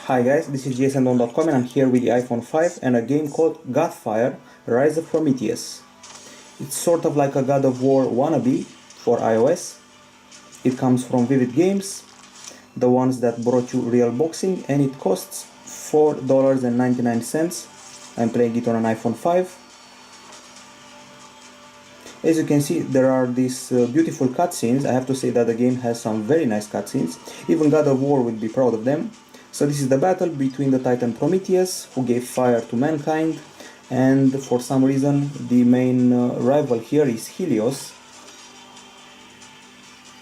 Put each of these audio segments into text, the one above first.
Hi guys, this is jsandon.com and I'm here with the iPhone 5 and a game called Godfire, Rise of Prometheus. It's sort of like a God of War wannabe for iOS. It comes from Vivid Games, the ones that brought you real boxing, and it costs $4.99. I'm playing it on an iPhone 5. As you can see, there are these beautiful cutscenes. I have to say that the game has some very nice cutscenes. Even God of War would be proud of them. So this is the battle between the Titan Prometheus, who gave fire to mankind, and for some reason the main rival here is Helios,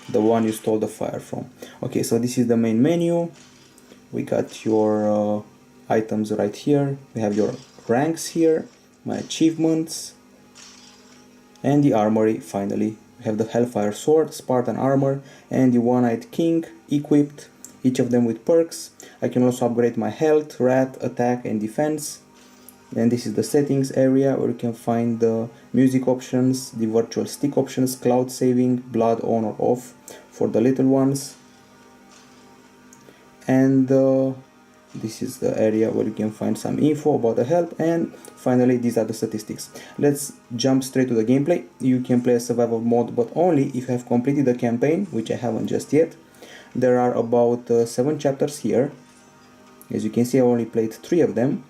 the one you stole the fire from. Okay, so this is the main menu. We got your items right here. We have your ranks here, my achievements, and the armory. Finally, we have the Hellfire Sword, Spartan Armor, and the One-Eyed King equipped, each of them with perks. I can also upgrade my health, rat, attack, and defense. And this is the settings area where you can find the music options, the virtual stick options, cloud saving, blood on or off for the little ones. And this is the area where you can find some info about the help, and finally these are the statistics. Let's jump straight to the gameplay. You can play a survival mode, but only if you have completed the campaign, which I haven't just yet. There are about 7 chapters here. As you can see, I only played 3 of them.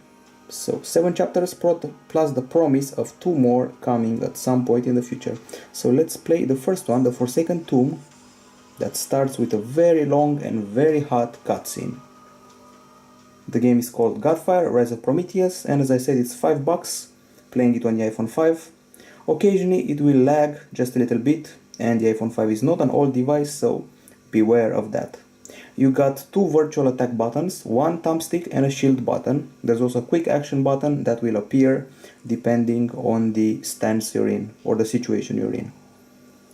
So 7 chapters plus the promise of 2 more coming at some point in the future. So let's play the first one, the Forsaken Tomb, that starts with a very long and very hot cutscene. The game is called Godfire, Rise of Prometheus, and as I said, it's $5, playing it on the iPhone 5. Occasionally it will lag just a little bit, and the iPhone 5 is not an old device, so beware of that. You got 2 virtual attack buttons, 1 thumbstick and a shield button. There's also a quick action button that will appear depending on the stance you're in or the situation you're in.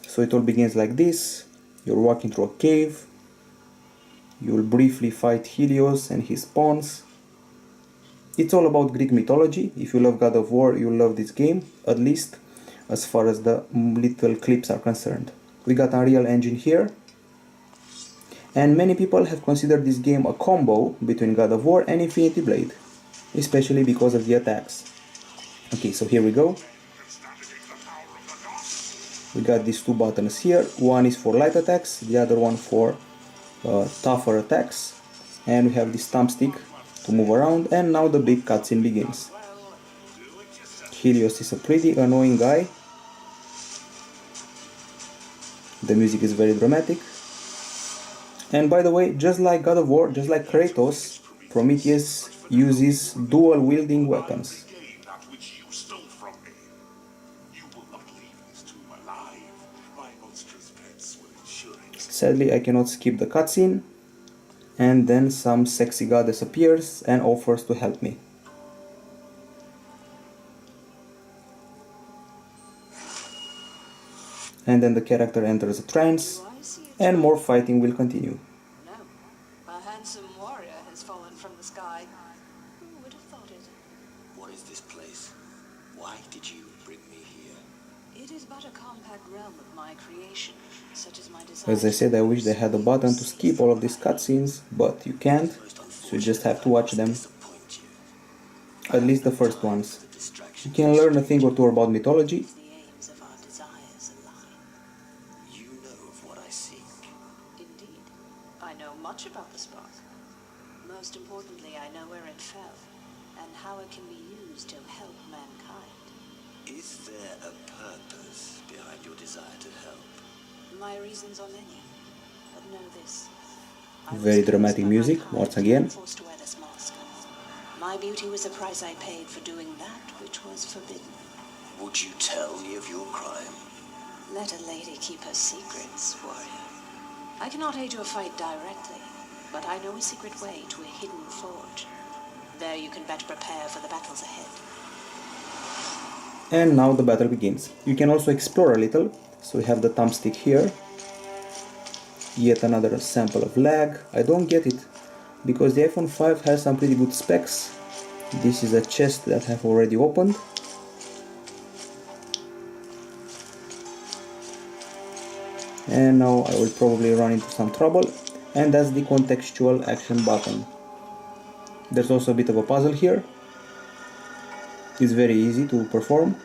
So it all begins like this. You're walking through a cave. You'll briefly fight Helios and his pawns. It's all about Greek mythology. If you love God of War, you'll love this game, at least as far as the little clips are concerned. We got Unreal Engine here. And many people have considered this game a combo between God of War and Infinity Blade, especially because of the attacks. Okay, so here we go. We got these 2 buttons here. One is for light attacks, the other one for tougher attacks. And we have this thumbstick to move around, and now the big cutscene begins. Helios is a pretty annoying guy. The music is very dramatic. And by the way, just like God of War, just like Kratos, Prometheus uses dual-wielding weapons. Sadly, I cannot skip the cutscene, and then some sexy goddess appears and offers to help me. And then the character enters a trance, and more fighting will continue. No, a handsome warrior has fallen from the sky. Who would have thought it? What is this place? Why did you bring me here? It is but a compact realm of my creation, such as my desire. As I said, I wish they had a button to skip all of these cutscenes, but you can't, so you just have to watch them. At least the first ones. You can learn a thing or two about mythology. I know much about the spark. Most importantly, I know where it fell, and how it can be used to help mankind. Is there a purpose behind your desire to help? My reasons are many, but know this. Very dramatic music, once again. Forced to wear this mask. My beauty was the price I paid for doing that which was forbidden. Would you tell me of your crime? Let a lady keep her secrets, warrior. I cannot aid your fight directly, but I know a secret way to a hidden forge. There you can better prepare for the battles ahead. And now the battle begins. You can also explore a little, so we have the thumbstick here. Yet another sample of lag. I don't get it, because the iPhone 5 has some pretty good specs. This is a chest that I have already opened. And now I will probably run into some trouble. and that's the contextual action button. There's also a bit of a puzzle here. It's very easy to perform.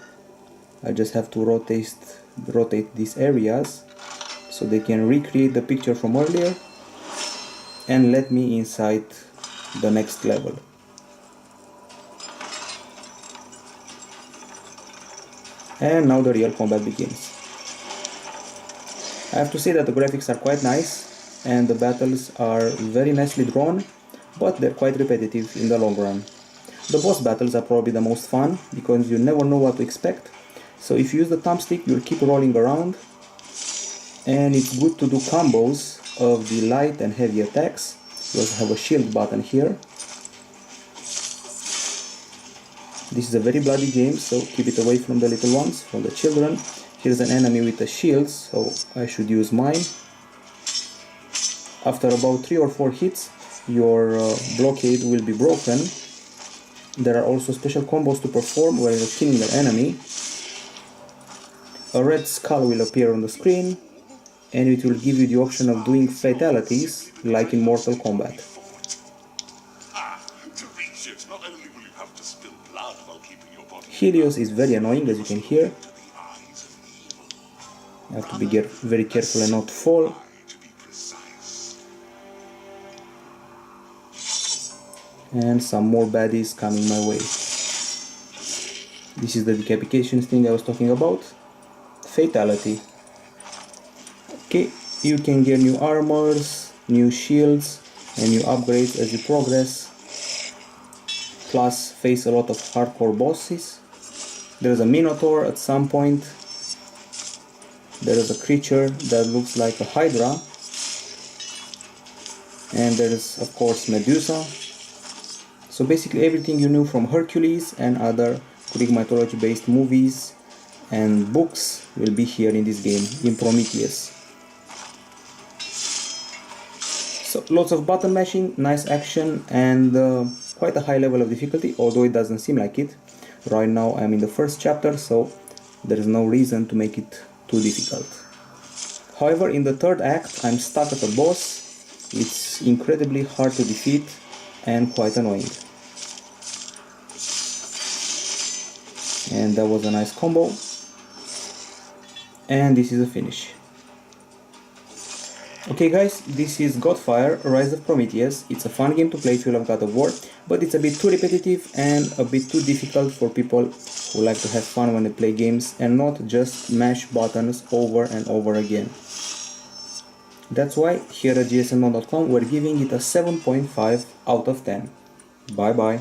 I just have to rotate these areas so they can recreate the picture from earlier and let me inside the next level. And now the real combat begins. I have to say that the graphics are quite nice and the battles are very nicely drawn, but they're quite repetitive in the long run. The boss battles are probably the most fun because you never know what to expect. So if you use the thumbstick, you'll keep rolling around, and it's good to do combos of the light and heavy attacks. You also have a shield button here. This is a very bloody game, so keep it away from the little ones, from the children. Here's an enemy with a shield, so I should use mine. After about 3 or 4 hits, your blockade will be broken. There are also special combos to perform where you're killing an enemy. A red skull will appear on the screen, and it will give you the option of doing fatalities like in Mortal Kombat. Helios is very annoying, as you can hear. You have to be very careful and not fall. And some more baddies coming my way. This is the decapitation thing I was talking about. Fatality. Okay, you can get new armors, new shields, and new upgrades as you progress. Plus face a lot of hardcore bosses. There's a Minotaur at some point. There is a creature that looks like a Hydra. And there is of course Medusa. So basically everything you knew from Hercules and other Greek mythology based movies and books will be here in this game, in Prometheus. So lots of button mashing, nice action, and quite a high level of difficulty, although it doesn't seem like it. Right now I'm in the first chapter, so there is no reason to make it too difficult. However, in the third act I'm stuck at a boss. It's incredibly hard to defeat and quite annoying. And that was a nice combo. And this is a finish. Okay guys, this is Godfire, Rise of Prometheus. It's a fun game to play if you love God of War, but it's a bit too repetitive and a bit too difficult for people who like to have fun when they play games and not just mash buttons over and over again. That's why here at gsmon.com we're giving it a 7.5 out of 10. Bye bye.